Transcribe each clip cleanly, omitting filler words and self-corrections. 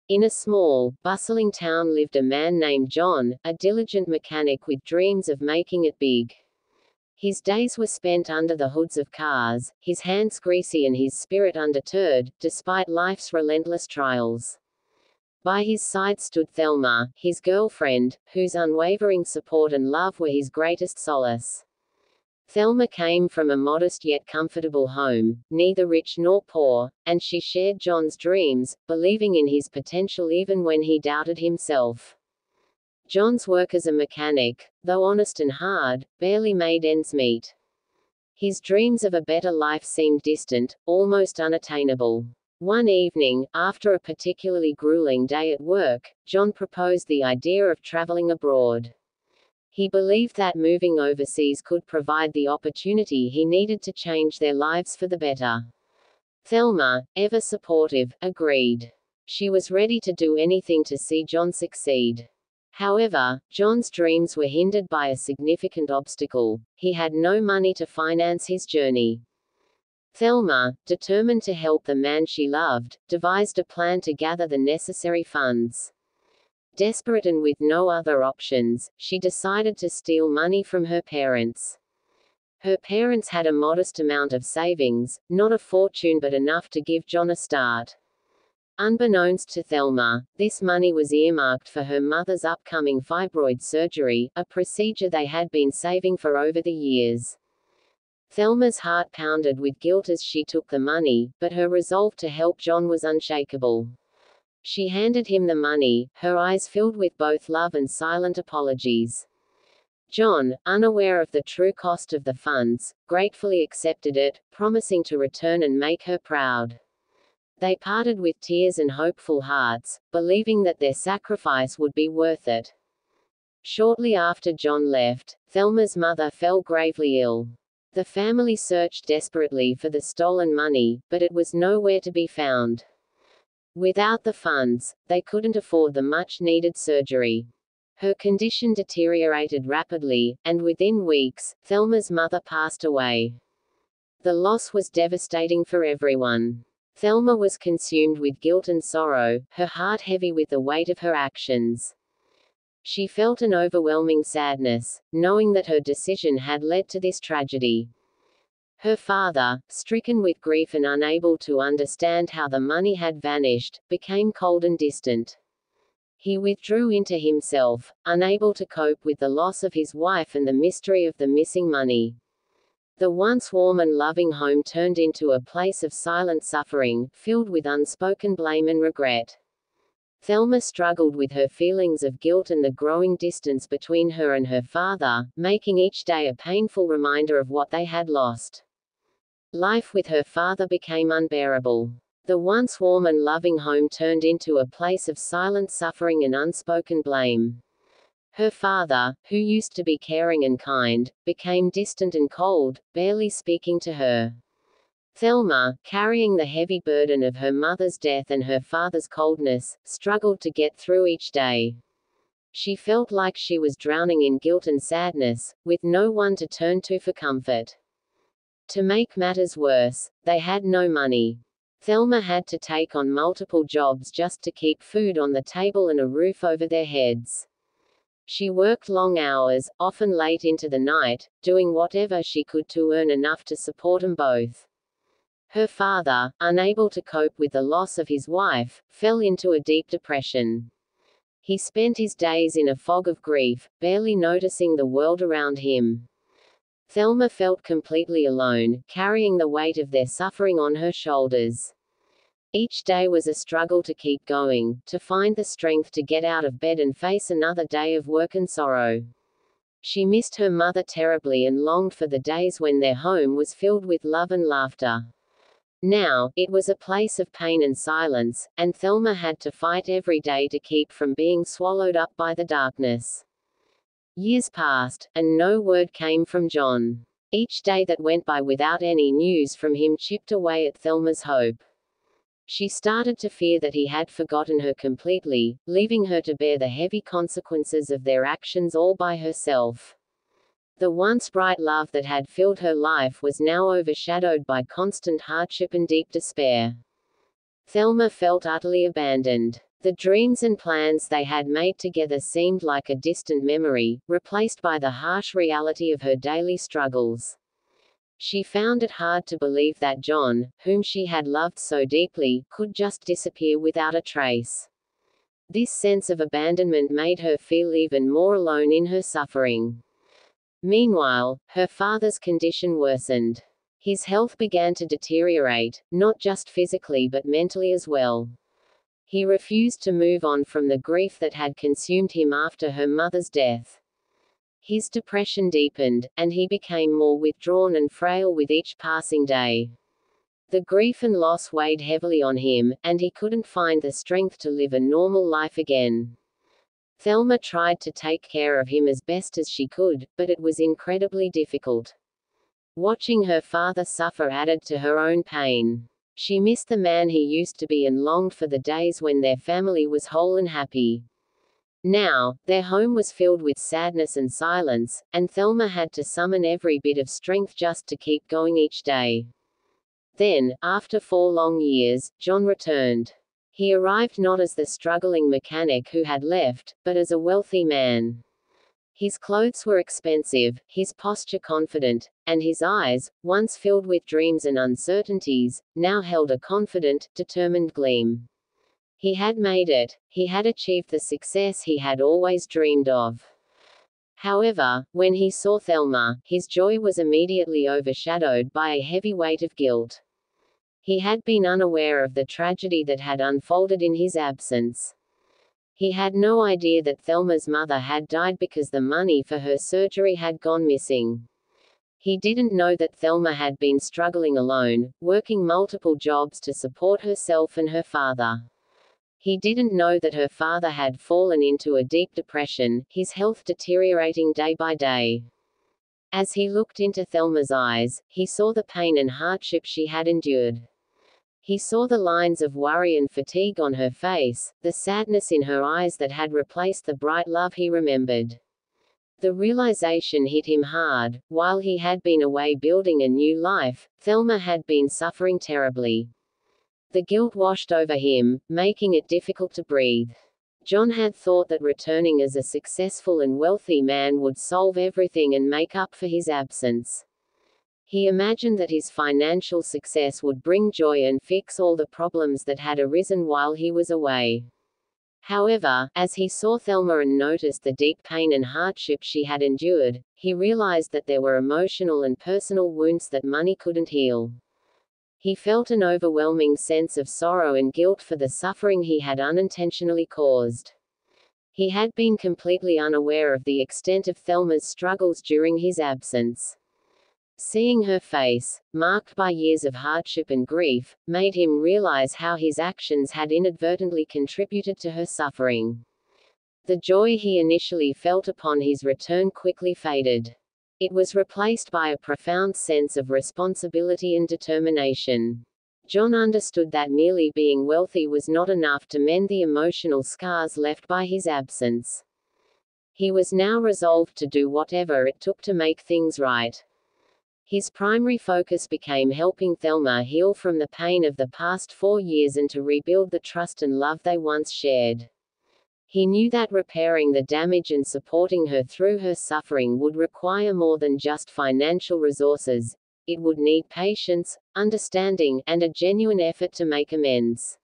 In a small, bustling town lived a man named John, a diligent mechanic with dreams of making it big. His days were spent under the hoods of cars, his hands greasy and his spirit undeterred, despite life's relentless trials. By his side stood Thelma, his girlfriend, whose unwavering support and love were his greatest solace. Thelma came from a modest yet comfortable home, neither rich nor poor, and she shared John's dreams, believing in his potential even when he doubted himself. John's work as a mechanic, though honest and hard, barely made ends meet. His dreams of a better life seemed distant, almost unattainable. One evening, after a particularly grueling day at work, John proposed the idea of traveling abroad. He believed that moving overseas could provide the opportunity he needed to change their lives for the better. Thelma, ever supportive, agreed. She was ready to do anything to see John succeed. However, John's dreams were hindered by a significant obstacle: he had no money to finance his journey. Thelma, determined to help the man she loved, devised a plan to gather the necessary funds. Desperate and with no other options, she decided to steal money from her parents. Her parents had a modest amount of savings, not a fortune but enough to give John a start. Unbeknownst to Thelma, this money was earmarked for her mother's upcoming fibroid surgery, a procedure they had been saving for over the years. Thelma's heart pounded with guilt as she took the money, but her resolve to help John was unshakable. She handed him the money, her eyes filled with both love and silent apologies. John, unaware of the true cost of the funds, gratefully accepted it, promising to return and make her proud. They parted with tears and hopeful hearts, believing that their sacrifice would be worth it. Shortly after John left, Thelma's mother fell gravely ill. The family searched desperately for the stolen money, but it was nowhere to be found. Without the funds, they couldn't afford the much-needed surgery. Her condition deteriorated rapidly, and within weeks, Thelma's mother passed away. The loss was devastating for everyone. Thelma was consumed with guilt and sorrow, her heart heavy with the weight of her actions. She felt an overwhelming sadness, knowing that her decision had led to this tragedy. Her father, stricken with grief and unable to understand how the money had vanished, became cold and distant. He withdrew into himself, unable to cope with the loss of his wife and the mystery of the missing money. The once warm and loving home turned into a place of silent suffering, filled with unspoken blame and regret. Thelma struggled with her feelings of guilt and the growing distance between her and her father, making each day a painful reminder of what they had lost. Life with her father became unbearable. The once warm and loving home turned into a place of silent suffering and unspoken blame. Her father, who used to be caring and kind, became distant and cold, barely speaking to her. Thelma, carrying the heavy burden of her mother's death and her father's coldness, struggled to get through each day. She felt like she was drowning in guilt and sadness, with no one to turn to for comfort. To make matters worse, they had no money. Thelma had to take on multiple jobs just to keep food on the table and a roof over their heads. She worked long hours, often late into the night, doing whatever she could to earn enough to support them both. Her father, unable to cope with the loss of his wife, fell into a deep depression. He spent his days in a fog of grief, barely noticing the world around him. Thelma felt completely alone, carrying the weight of their suffering on her shoulders. Each day was a struggle to keep going, to find the strength to get out of bed and face another day of work and sorrow. She missed her mother terribly and longed for the days when their home was filled with love and laughter. Now, it was a place of pain and silence, and Thelma had to fight every day to keep from being swallowed up by the darkness. Years passed, and no word came from John. Each day that went by without any news from him chipped away at Thelma's hope. She started to fear that he had forgotten her completely, leaving her to bear the heavy consequences of their actions all by herself. The once bright love that had filled her life was now overshadowed by constant hardship and deep despair. Thelma felt utterly abandoned. The dreams and plans they had made together seemed like a distant memory, replaced by the harsh reality of her daily struggles. She found it hard to believe that John, whom she had loved so deeply, could just disappear without a trace. This sense of abandonment made her feel even more alone in her suffering. Meanwhile, her father's condition worsened. His health began to deteriorate, not just physically but mentally as well. He refused to move on from the grief that had consumed him after her mother's death. His depression deepened, and he became more withdrawn and frail with each passing day. The grief and loss weighed heavily on him, and he couldn't find the strength to live a normal life again. Thelma tried to take care of him as best as she could, but it was incredibly difficult. Watching her father suffer added to her own pain. She missed the man he used to be and longed for the days when their family was whole and happy. Now, their home was filled with sadness and silence, and Thelma had to summon every bit of strength just to keep going each day. Then, after 4 long years, John returned. He arrived not as the struggling mechanic who had left, but as a wealthy man. His clothes were expensive, his posture confident, and his eyes, once filled with dreams and uncertainties, now held a confident, determined gleam. He had made it. He had achieved the success he had always dreamed of. However, when he saw Thelma, his joy was immediately overshadowed by a heavy weight of guilt. He had been unaware of the tragedy that had unfolded in his absence. He had no idea that Thelma's mother had died because the money for her surgery had gone missing. He didn't know that Thelma had been struggling alone, working multiple jobs to support herself and her father. He didn't know that her father had fallen into a deep depression, his health deteriorating day by day. As he looked into Thelma's eyes, he saw the pain and hardship she had endured. He saw the lines of worry and fatigue on her face, the sadness in her eyes that had replaced the bright love he remembered. The realization hit him hard. While he had been away building a new life, Thelma had been suffering terribly. The guilt washed over him, making it difficult to breathe. John had thought that returning as a successful and wealthy man would solve everything and make up for his absence. He imagined that his financial success would bring joy and fix all the problems that had arisen while he was away. However, as he saw Thelma and noticed the deep pain and hardship she had endured, he realized that there were emotional and personal wounds that money couldn't heal. He felt an overwhelming sense of sorrow and guilt for the suffering he had unintentionally caused. He had been completely unaware of the extent of Thelma's struggles during his absence. Seeing her face, marked by years of hardship and grief, made him realize how his actions had inadvertently contributed to her suffering. The joy he initially felt upon his return quickly faded. It was replaced by a profound sense of responsibility and determination. John understood that merely being wealthy was not enough to mend the emotional scars left by his absence. He was now resolved to do whatever it took to make things right. His primary focus became helping Thelma heal from the pain of the past 4 years and to rebuild the trust and love they once shared. He knew that repairing the damage and supporting her through her suffering would require more than just financial resources. It would need patience, understanding, and a genuine effort to make amends.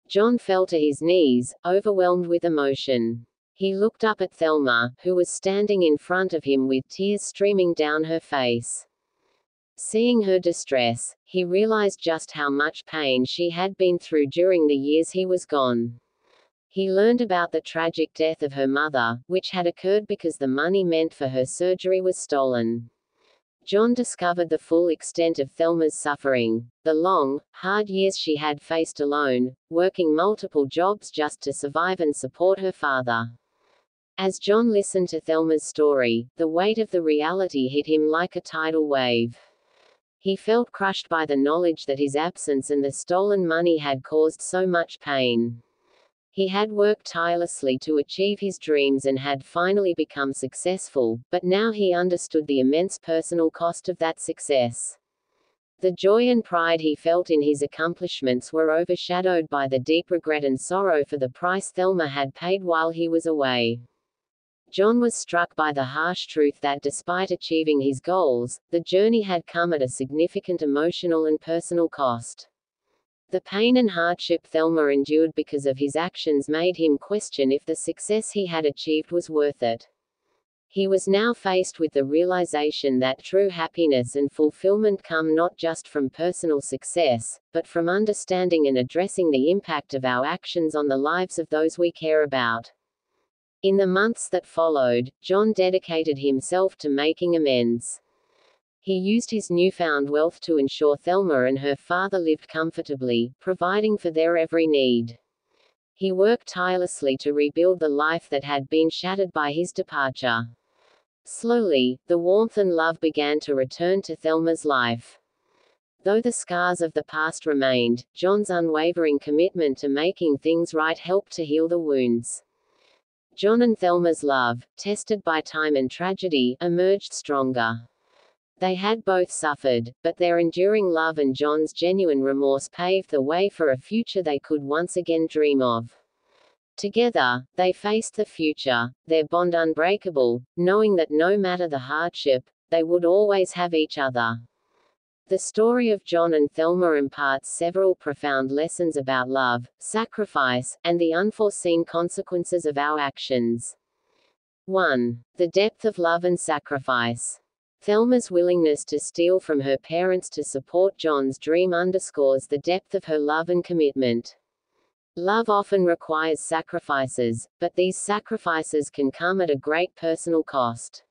John fell to his knees, overwhelmed with emotion. He looked up at Thelma, who was standing in front of him with tears streaming down her face. Seeing her distress, he realized just how much pain she had been through during the years he was gone. He learned about the tragic death of her mother, which had occurred because the money meant for her surgery was stolen. John discovered the full extent of Thelma's suffering, the long, hard years she had faced alone, working multiple jobs just to survive and support her father. As John listened to Thelma's story, the weight of the reality hit him like a tidal wave. He felt crushed by the knowledge that his absence and the stolen money had caused so much pain. He had worked tirelessly to achieve his dreams and had finally become successful, but now he understood the immense personal cost of that success. The joy and pride he felt in his accomplishments were overshadowed by the deep regret and sorrow for the price Thelma had paid while he was away. John was struck by the harsh truth that despite achieving his goals, the journey had come at a significant emotional and personal cost. The pain and hardship Thelma endured because of his actions made him question if the success he had achieved was worth it. He was now faced with the realization that true happiness and fulfillment come not just from personal success, but from understanding and addressing the impact of our actions on the lives of those we care about. In the months that followed, John dedicated himself to making amends. He used his newfound wealth to ensure Thelma and her father lived comfortably, providing for their every need. He worked tirelessly to rebuild the life that had been shattered by his departure. Slowly, the warmth and love began to return to Thelma's life. Though the scars of the past remained, John's unwavering commitment to making things right helped to heal the wounds. John and Thelma's love, tested by time and tragedy, emerged stronger. They had both suffered, but their enduring love and John's genuine remorse paved the way for a future they could once again dream of. Together, they faced the future, their bond unbreakable, knowing that no matter the hardship, they would always have each other. The story of John and Thelma imparts several profound lessons about love, sacrifice, and the unforeseen consequences of our actions. 1. The depth of love and sacrifice. Thelma's willingness to steal from her parents to support John's dream underscores the depth of her love and commitment. Love often requires sacrifices, but these sacrifices can come at a great personal cost.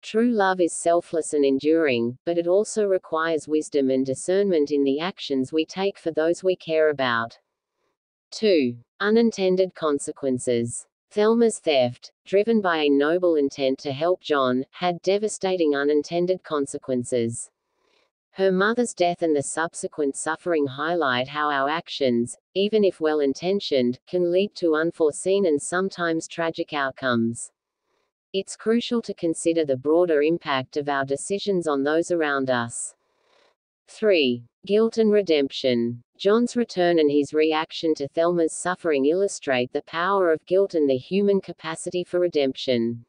True love is selfless and enduring, but it also requires wisdom and discernment in the actions we take for those we care about. 2. Unintended consequences. Thelma's theft, driven by a noble intent to help John, had devastating unintended consequences. Her mother's death and the subsequent suffering highlight how our actions, even if well-intentioned, can lead to unforeseen and sometimes tragic outcomes. It's crucial to consider the broader impact of our decisions on those around us. 3. Guilt and redemption. John's return and his reaction to Thelma's suffering illustrate the power of guilt and the human capacity for redemption.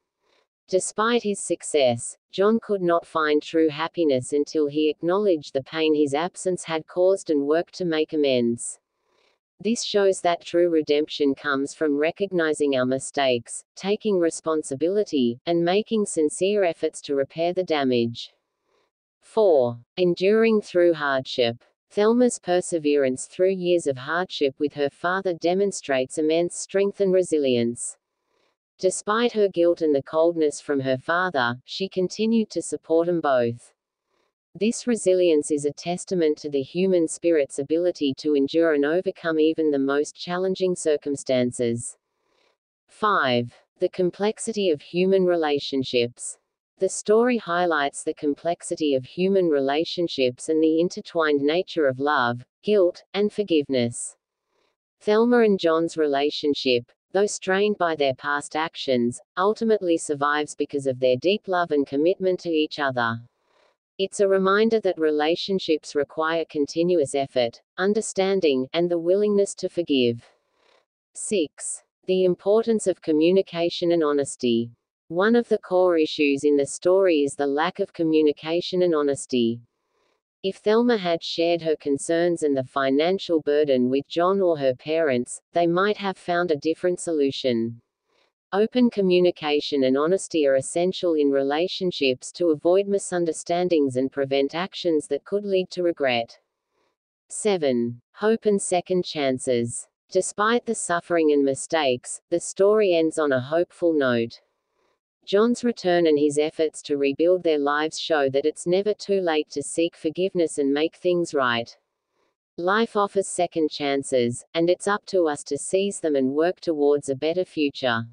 Despite his success, John could not find true happiness until he acknowledged the pain his absence had caused and worked to make amends. This shows that true redemption comes from recognizing our mistakes, taking responsibility, and making sincere efforts to repair the damage. 4. Enduring through hardship. Thelma's perseverance through years of hardship with her father demonstrates immense strength and resilience. Despite her guilt and the coldness from her father, she continued to support them both. This resilience is a testament to the human spirit's ability to endure and overcome even the most challenging circumstances. 5. The complexity of human relationships. The story highlights the complexity of human relationships and the intertwined nature of love, guilt, and forgiveness. Thelma and John's relationship, though strained by their past actions, ultimately survives because of their deep love and commitment to each other. It's a reminder that relationships require continuous effort, understanding, and the willingness to forgive. 6. The importance of communication and honesty. One of the core issues in the story is the lack of communication and honesty. If Thelma had shared her concerns and the financial burden with John or her parents, they might have found a different solution. Open communication and honesty are essential in relationships to avoid misunderstandings and prevent actions that could lead to regret. 7. Hope and second chances. Despite the suffering and mistakes, the story ends on a hopeful note. John's return and his efforts to rebuild their lives show that it's never too late to seek forgiveness and make things right. Life offers second chances, and it's up to us to seize them and work towards a better future.